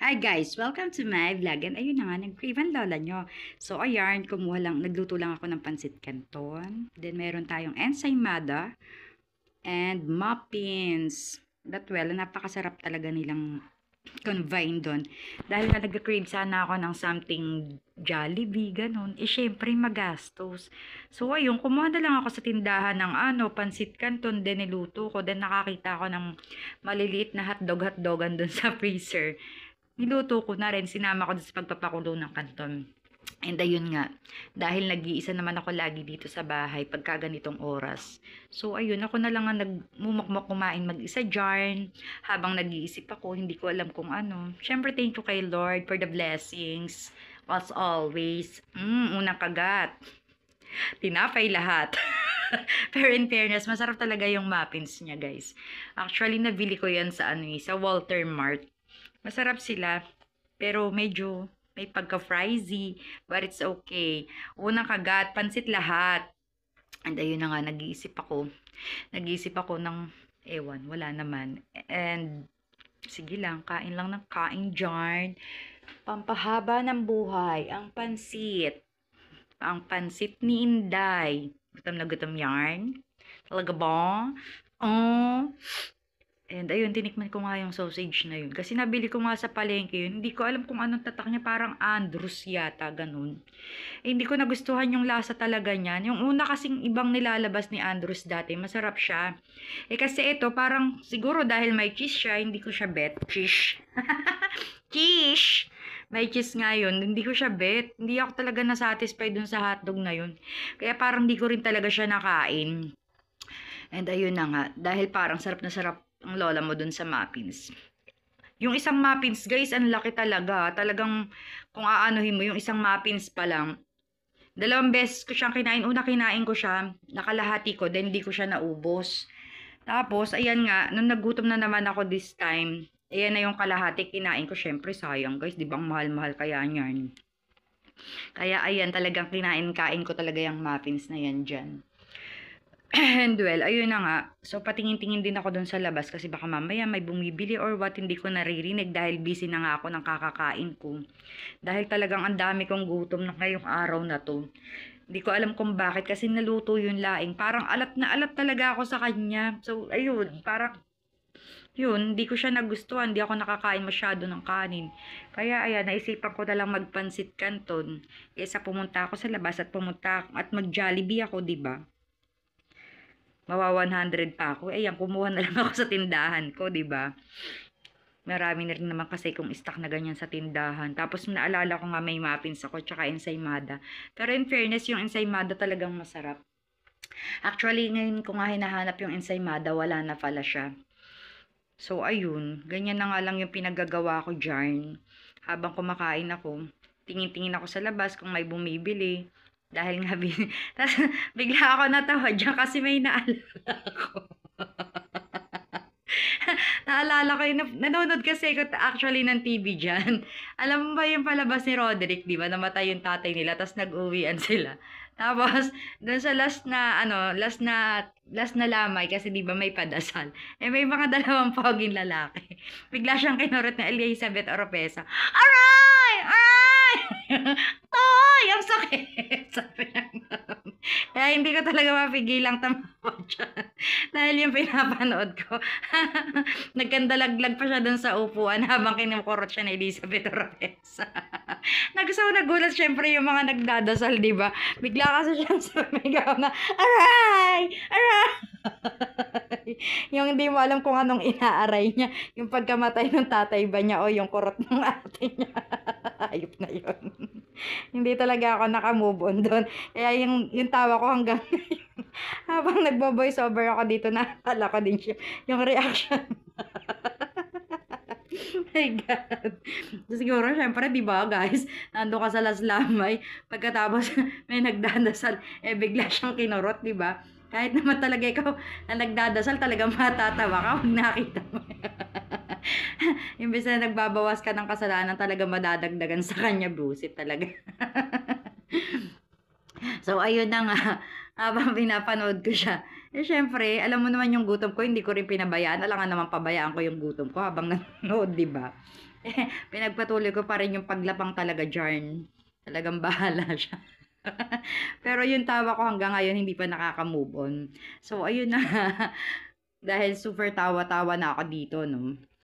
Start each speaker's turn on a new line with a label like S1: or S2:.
S1: Hi guys! Welcome to my vlog. And ayun na nga, nag-crave ang lola nyo. So ayan, nagluto lang ako ng pansit canton. Then meron tayong ensaymada and muffins. That well, napakasarap talaga nilang convine doon. Dahil na nag-crave sana ako ng something Jollibee, ganun. Eh syempre magastos. So ayun, kumuha na lang ako sa tindahan ng pansit canton. Then niluto ko. Then nakakita ako ng maliliit na hotdogan doon sa freezer. Niluto ko na rin, sinama ko sa pagpapakulo ng kanton. And ayun nga, dahil nag-iisa naman ako lagi dito sa bahay pagka ganitong oras. So ayun, ako na lang ang nagmumukmok kumain mag-isa dyan. Habang nag-iisip ako, hindi ko alam kung ano. Siyempre, thank you kay Lord for the blessings. As always, unang kagat. Tinapay lahat. Pero in fairness, masarap talaga yung muffins niya, guys. Actually, nabili ko yan sa sa Walter Mart. Masarap sila, pero medyo may pagka-frizy, but it's okay. Unang kagat, pansit lahat. And ayun na nga, nag-iisip ako. Nag-iisip ako ng, ewan, wala naman. And, sige lang, kain lang ng kain dyan. Pampahaba ng buhay, ang pansit. Ang pansit ni Inday. Gutom na gutom yarn. Talaga ba? Oh. And ayun, tinikman ko nga yung sausage na yun. Kasi nabili ko nga sa palengke yun. Hindi ko alam kung anong tatak niya. Parang Andrews yata, ganun. Eh, hindi ko nagustuhan yung lasa talaga niyan. Yung una kasing ibang nilalabas ni Andrews dati, masarap siya. Eh kasi ito, parang siguro dahil may cheese siya, hindi ko siya bet. Cheese. Cheese! May cheese nga yun. Hindi ko siya bet. Hindi ako talaga nasatisfied dun sa hotdog na yun. Kaya parang hindi ko rin talaga siya nakain. And ayun na nga, dahil parang sarap na sarap ang lola mo dun sa muffins. Yung isang muffins, guys, ang laki talaga. Talagang, kung aanuhin mo, yung isang muffins pa lang. 2 beses ko siyang kinain. Una kinain ko siya, nakalahati ko, then hindi ko siya naubos. Tapos, ayan nga, nung nagutom na naman ako this time, ayan na yung kalahati kinain ko. Syempre, sayang, guys. Di ba ang mahal-mahal kaya niyan? Kaya, ayan, talagang kinain-kain ko talaga yung muffins na yan dyan. And well, ayun na nga. So, patingin-tingin din ako dun sa labas kasi baka mamaya may bumibili or what, hindi ko naririnig dahil busy na nga ako ng kakakain ko. Dahil talagang ang dami kong gutom na ngayong araw na to. Hindi ko alam kung bakit kasi naluto yung laing. Parang alat na alat talaga ako sa kanya. So, ayun, parang yun, hindi ko siya nagustuhan. Hindi ako nakakain masyado ng kanin. Kaya, ayan, naisipan ko na lang magpansit canton. Kaysa pumunta ako sa labas at mag-Jollibee ako, diba? Mawa 100 pa ako. Ayan, kumuha na lang ako sa tindahan ko, 'di ba? Marami na rin naman kasi kung stock na ganyan sa tindahan. Tapos naalala ko nga may muffins ako tsaka ensaymada. Pero in fairness, yung ensaymada talagang masarap. Actually, ngayon ko nga hinahanap yung ensaymada, wala na pala siya. So, ayun. Ganyan na nga lang yung pinagagawa ko dyan. Habang kumakain ako, tingin-tingin ako sa labas kung may bumibili. Dahil nga, tapos bigla ako natawa dyan kasi may naalala ko. Naalala ko yung, nanonood kasi ako actually ng TV dyan. Alam mo ba yung palabas ni Roderick, di ba? Namatay yung tatay nila, tapos nag-uwian sila. Tapos, dun sa last na lamay, kasi di ba may padasal. Eh, may mga dalawang poging lalaki. Bigla siyang kinurot na Elizabeth Oropesa. Aray! Aray! Toy! Ang sakit! Sabi niya. Kaya hindi ko talaga mapigilang tamawa dyan. Dahil yung pinapanood ko. Nagkandalaglag pa siya dun sa upuan habang kinukurot siya ni Elizabeth Oropesa. Nagulat syempre yung mga nagdadasal, di ba? Bigla kasi siyang sumigaw na, aray! Aray! Yung hindi mo alam kung anong inaaray niya. Yung pagkamatay ng tatay ba niya o yung kurot ng ate niya. Ayop na yun. Hindi talaga ako nakamove on doon. Kaya yung tawa ko hanggang habang nagbo-voice over ako dito, nakakala ko din siya. Yung reaction. My God. So, siguro, syempre, di ba, guys, nando ka sa laslamay, pagkatapos may nagdadasal, eh, bigla siyang kinurot, di ba? Kahit naman talaga ikaw na nagdadasal, talagang matatawa ka pag nakita mo. Imbes na nagbabawas ka ng kasalanan, talaga madadagdagan sa kanya, busit talaga. So, ayun na nga, habang pinapanood ko siya. Eh, syempre, alam mo naman yung gutom ko, hindi ko rin pinabayaan. Alangan naman pabayaan ko yung gutom ko habang nanonood, di ba? Pinagpatuloy ko pa rin yung paglapang talaga diyan. Talagang bahala siya. Pero yung tawa ko hanggang ngayon hindi pa nakaka-move on. So ayun na, dahil super tawa-tawa na ako dito 'no.